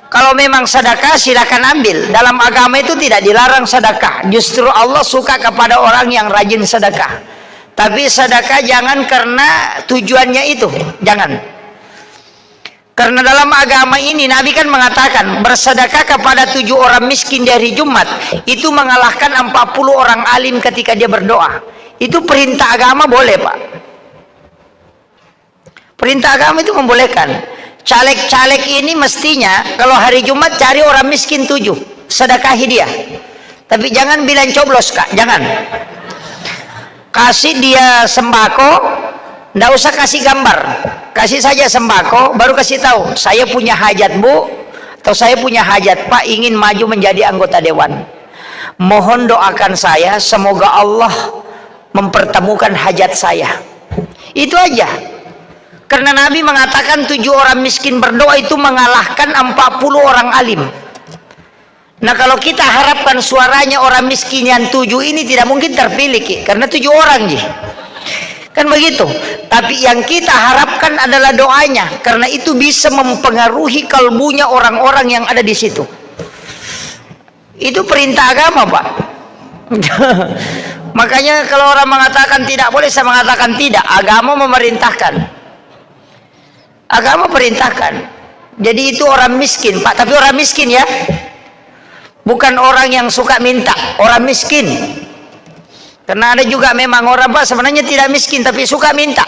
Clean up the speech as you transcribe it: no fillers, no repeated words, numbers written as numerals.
Kalau memang sedekah silakan ambil. Dalam agama itu tidak dilarang sedekah. Justru Allah suka kepada orang yang rajin sedekah. Tapi sedekah jangan karena tujuannya itu, jangan. Karena dalam agama ini Nabi kan mengatakan bersedekah kepada 7 orang miskin di hari Jumat itu mengalahkan 40 orang alim ketika dia berdoa. Itu perintah agama, boleh Pak. Perintah agama itu membolehkan. Caleg-caleg ini mestinya kalau hari Jumat cari orang miskin 7, sedekahi dia. Tapi jangan bilang coblos Kak, jangan. Kasih dia sembako, nggak usah kasih gambar, kasih saja sembako, baru kasih tahu saya punya hajat Bu, atau saya punya hajat Pak, ingin maju menjadi anggota dewan. Mohon doakan saya, semoga Allah mempertemukan hajat saya. Itu aja. Karena Nabi mengatakan 7 orang miskin berdoa itu mengalahkan 40 orang alim. Nah kalau kita harapkan suaranya orang miskin yang 7 ini tidak mungkin terpilih Ki, karena 7 orang Ji. Kan begitu. Tapi yang kita harapkan adalah doanya, karena itu bisa mempengaruhi kalbunya orang-orang yang ada di situ. Itu perintah agama Pak. Makanya kalau orang mengatakan tidak boleh, saya mengatakan tidak. Agama memerintahkan. Agama perintahkan. Jadi itu orang miskin Pak, tapi orang miskin ya, bukan orang yang suka minta, orang miskin. Karena ada juga memang orang Pak sebenarnya tidak miskin tapi suka minta.